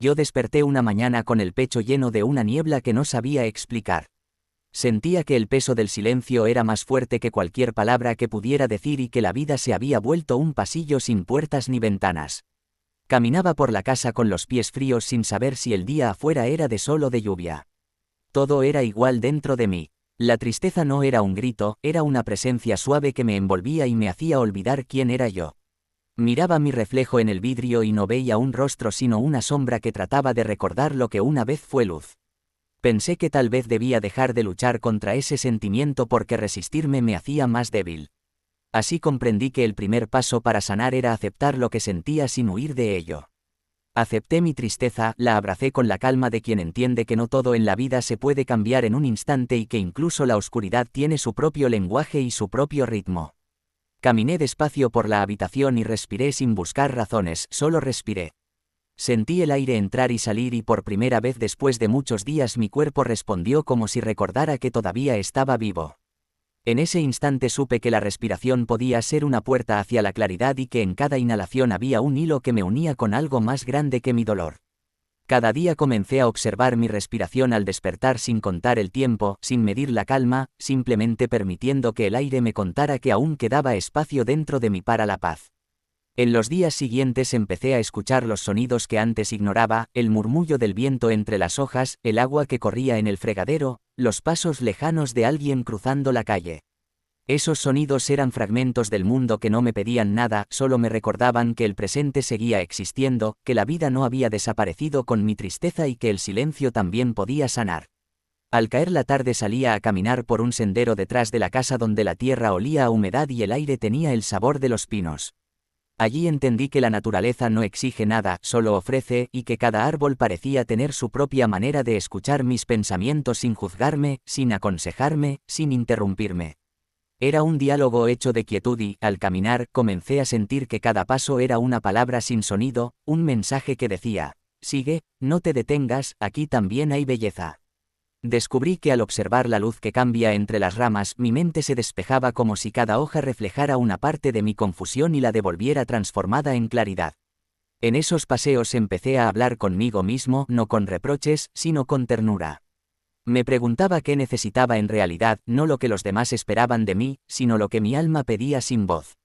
Yo desperté una mañana con el pecho lleno de una niebla que no sabía explicar. Sentía que el peso del silencio era más fuerte que cualquier palabra que pudiera decir y que la vida se había vuelto un pasillo sin puertas ni ventanas. Caminaba por la casa con los pies fríos sin saber si el día afuera era de sol o de lluvia. Todo era igual dentro de mí. La tristeza no era un grito, era una presencia suave que me envolvía y me hacía olvidar quién era yo. Miraba mi reflejo en el vidrio y no veía un rostro sino una sombra que trataba de recordar lo que una vez fue luz. Pensé que tal vez debía dejar de luchar contra ese sentimiento porque resistirme me hacía más débil. Así comprendí que el primer paso para sanar era aceptar lo que sentía sin huir de ello. Acepté mi tristeza, la abracé con la calma de quien entiende que no todo en la vida se puede cambiar en un instante y que incluso la oscuridad tiene su propio lenguaje y su propio ritmo. Caminé despacio por la habitación y respiré sin buscar razones, solo respiré. Sentí el aire entrar y salir y por primera vez después de muchos días mi cuerpo respondió como si recordara que todavía estaba vivo. En ese instante supe que la respiración podía ser una puerta hacia la claridad y que en cada inhalación había un hilo que me unía con algo más grande que mi dolor. Cada día comencé a observar mi respiración al despertar sin contar el tiempo, sin medir la calma, simplemente permitiendo que el aire me contara que aún quedaba espacio dentro de mí para la paz. En los días siguientes empecé a escuchar los sonidos que antes ignoraba, el murmullo del viento entre las hojas, el agua que corría en el fregadero, los pasos lejanos de alguien cruzando la calle. Esos sonidos eran fragmentos del mundo que no me pedían nada, solo me recordaban que el presente seguía existiendo, que la vida no había desaparecido con mi tristeza y que el silencio también podía sanar. Al caer la tarde salía a caminar por un sendero detrás de la casa donde la tierra olía a humedad y el aire tenía el sabor de los pinos. Allí entendí que la naturaleza no exige nada, solo ofrece, y que cada árbol parecía tener su propia manera de escuchar mis pensamientos sin juzgarme, sin aconsejarme, sin interrumpirme. Era un diálogo hecho de quietud y, al caminar, comencé a sentir que cada paso era una palabra sin sonido, un mensaje que decía: sigue, no te detengas, aquí también hay belleza. Descubrí que al observar la luz que cambia entre las ramas, mi mente se despejaba como si cada hoja reflejara una parte de mi confusión y la devolviera transformada en claridad. En esos paseos empecé a hablar conmigo mismo, no con reproches, sino con ternura. Me preguntaba qué necesitaba en realidad, no lo que los demás esperaban de mí, sino lo que mi alma pedía sin voz.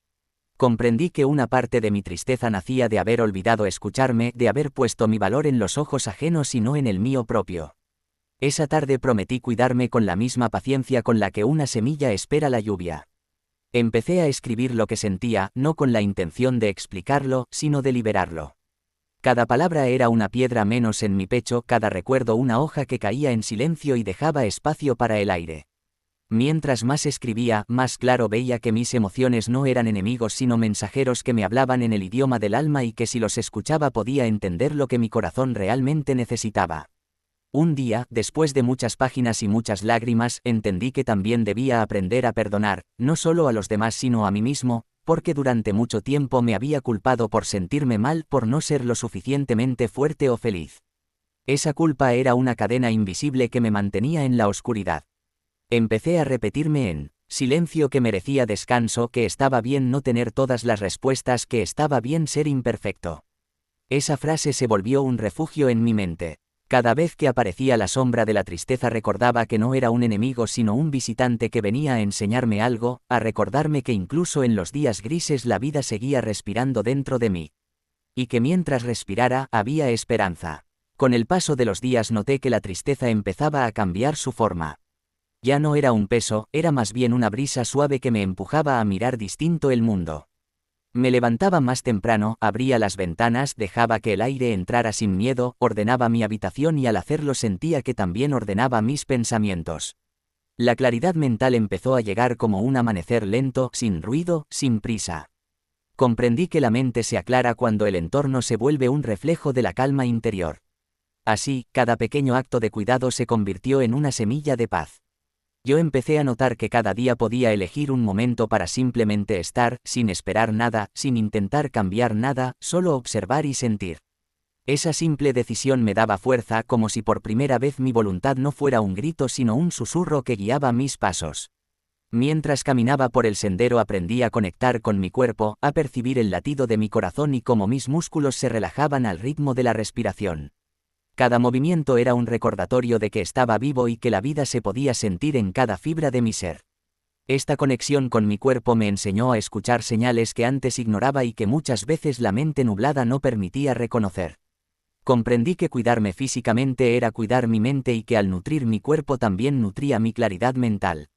Comprendí que una parte de mi tristeza nacía de haber olvidado escucharme, de haber puesto mi valor en los ojos ajenos y no en el mío propio. Esa tarde prometí cuidarme con la misma paciencia con la que una semilla espera la lluvia. Empecé a escribir lo que sentía, no con la intención de explicarlo, sino de liberarlo. Cada palabra era una piedra menos en mi pecho, cada recuerdo una hoja que caía en silencio y dejaba espacio para el aire. Mientras más escribía, más claro veía que mis emociones no eran enemigos sino mensajeros que me hablaban en el idioma del alma y que si los escuchaba podía entender lo que mi corazón realmente necesitaba. Un día, después de muchas páginas y muchas lágrimas, entendí que también debía aprender a perdonar, no solo a los demás sino a mí mismo, porque durante mucho tiempo me había culpado por sentirme mal por no ser lo suficientemente fuerte o feliz. Esa culpa era una cadena invisible que me mantenía en la oscuridad. Empecé a repetirme en silencio que merecía descanso, que estaba bien no tener todas las respuestas, que estaba bien ser imperfecto. Esa frase se volvió un refugio en mi mente. Cada vez que aparecía la sombra de la tristeza recordaba que no era un enemigo sino un visitante que venía a enseñarme algo, a recordarme que incluso en los días grises la vida seguía respirando dentro de mí. Y que mientras respirara, había esperanza. Con el paso de los días noté que la tristeza empezaba a cambiar su forma. Ya no era un peso, era más bien una brisa suave que me empujaba a mirar distinto el mundo. Me levantaba más temprano, abría las ventanas, dejaba que el aire entrara sin miedo, ordenaba mi habitación y al hacerlo sentía que también ordenaba mis pensamientos. La claridad mental empezó a llegar como un amanecer lento, sin ruido, sin prisa. Comprendí que la mente se aclara cuando el entorno se vuelve un reflejo de la calma interior. Así, cada pequeño acto de cuidado se convirtió en una semilla de paz. Yo empecé a notar que cada día podía elegir un momento para simplemente estar, sin esperar nada, sin intentar cambiar nada, solo observar y sentir. Esa simple decisión me daba fuerza, como si por primera vez mi voluntad no fuera un grito sino un susurro que guiaba mis pasos. Mientras caminaba por el sendero aprendí a conectar con mi cuerpo, a percibir el latido de mi corazón y cómo mis músculos se relajaban al ritmo de la respiración. Cada movimiento era un recordatorio de que estaba vivo y que la vida se podía sentir en cada fibra de mi ser. Esta conexión con mi cuerpo me enseñó a escuchar señales que antes ignoraba y que muchas veces la mente nublada no permitía reconocer. Comprendí que cuidarme físicamente era cuidar mi mente y que al nutrir mi cuerpo también nutría mi claridad mental.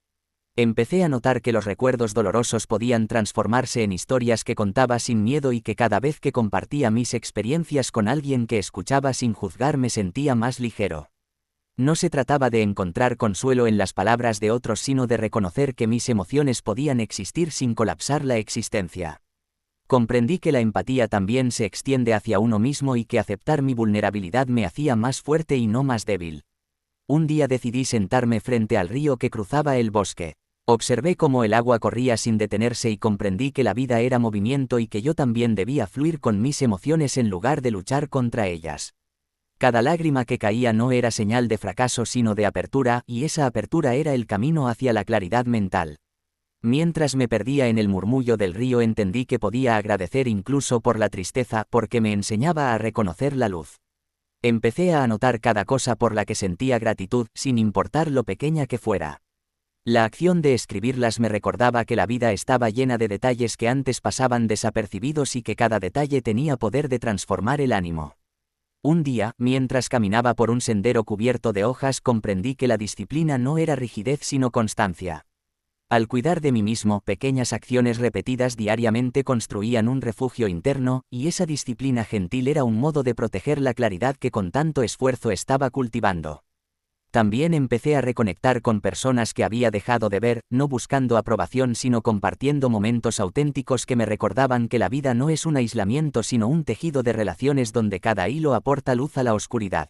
Empecé a notar que los recuerdos dolorosos podían transformarse en historias que contaba sin miedo y que cada vez que compartía mis experiencias con alguien que escuchaba sin juzgar me sentía más ligero. No se trataba de encontrar consuelo en las palabras de otros, sino de reconocer que mis emociones podían existir sin colapsar la existencia. Comprendí que la empatía también se extiende hacia uno mismo y que aceptar mi vulnerabilidad me hacía más fuerte y no más débil. Un día decidí sentarme frente al río que cruzaba el bosque. Observé cómo el agua corría sin detenerse y comprendí que la vida era movimiento y que yo también debía fluir con mis emociones en lugar de luchar contra ellas. Cada lágrima que caía no era señal de fracaso sino de apertura, y esa apertura era el camino hacia la claridad mental. Mientras me perdía en el murmullo del río entendí que podía agradecer incluso por la tristeza, porque me enseñaba a reconocer la luz. Empecé a anotar cada cosa por la que sentía gratitud, sin importar lo pequeña que fuera. La acción de escribirlas me recordaba que la vida estaba llena de detalles que antes pasaban desapercibidos y que cada detalle tenía poder de transformar el ánimo. Un día, mientras caminaba por un sendero cubierto de hojas, comprendí que la disciplina no era rigidez sino constancia. Al cuidar de mí mismo, pequeñas acciones repetidas diariamente construían un refugio interno, y esa disciplina gentil era un modo de proteger la claridad que con tanto esfuerzo estaba cultivando. También empecé a reconectar con personas que había dejado de ver, no buscando aprobación sino compartiendo momentos auténticos que me recordaban que la vida no es un aislamiento sino un tejido de relaciones donde cada hilo aporta luz a la oscuridad.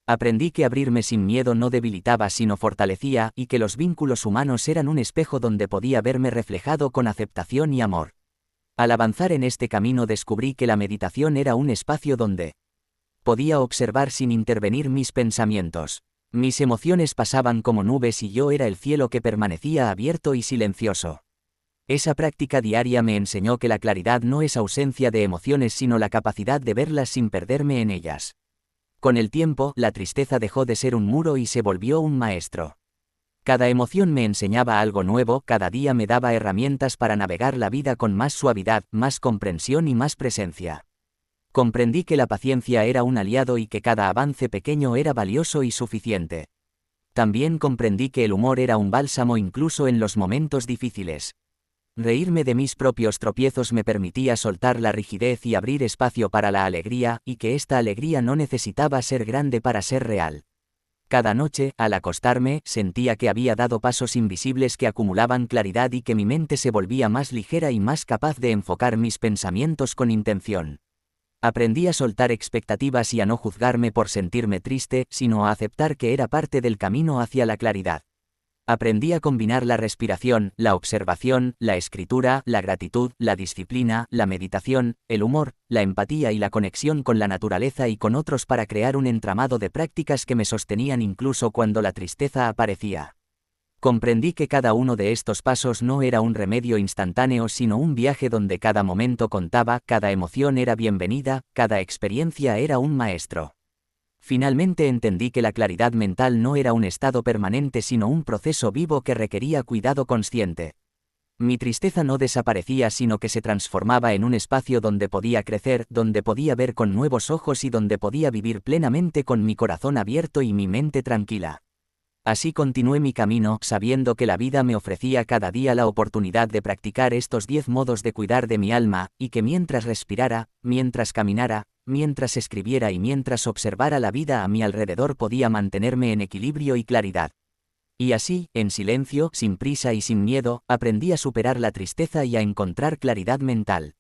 Aprendí que abrirme sin miedo no debilitaba sino fortalecía, y que los vínculos humanos eran un espejo donde podía verme reflejado con aceptación y amor. Al avanzar en este camino descubrí que la meditación era un espacio donde podía observar sin intervenir mis pensamientos. Mis emociones pasaban como nubes y yo era el cielo que permanecía abierto y silencioso. Esa práctica diaria me enseñó que la claridad no es ausencia de emociones sino la capacidad de verlas sin perderme en ellas. Con el tiempo, la tristeza dejó de ser un muro y se volvió un maestro. Cada emoción me enseñaba algo nuevo, cada día me daba herramientas para navegar la vida con más suavidad, más comprensión y más presencia. Comprendí que la paciencia era un aliado y que cada avance pequeño era valioso y suficiente. También comprendí que el humor era un bálsamo incluso en los momentos difíciles. Reírme de mis propios tropiezos me permitía soltar la rigidez y abrir espacio para la alegría, y que esta alegría no necesitaba ser grande para ser real. Cada noche, al acostarme, sentía que había dado pasos invisibles que acumulaban claridad y que mi mente se volvía más ligera y más capaz de enfocar mis pensamientos con intención. Aprendí a soltar expectativas y a no juzgarme por sentirme triste, sino a aceptar que era parte del camino hacia la claridad. Aprendí a combinar la respiración, la observación, la escritura, la gratitud, la disciplina, la meditación, el humor, la empatía y la conexión con la naturaleza y con otros para crear un entramado de prácticas que me sostenían incluso cuando la tristeza aparecía. Comprendí que cada uno de estos pasos no era un remedio instantáneo sino un viaje donde cada momento contaba, cada emoción era bienvenida, cada experiencia era un maestro. Finalmente entendí que la claridad mental no era un estado permanente sino un proceso vivo que requería cuidado consciente. Mi tristeza no desaparecía sino que se transformaba en un espacio donde podía crecer, donde podía ver con nuevos ojos y donde podía vivir plenamente con mi corazón abierto y mi mente tranquila. Así continué mi camino, sabiendo que la vida me ofrecía cada día la oportunidad de practicar estos 10 modos de cuidar de mi alma, y que mientras respirara, mientras caminara, mientras escribiera y mientras observara la vida a mi alrededor podía mantenerme en equilibrio y claridad. Y así, en silencio, sin prisa y sin miedo, aprendí a superar la tristeza y a encontrar claridad mental.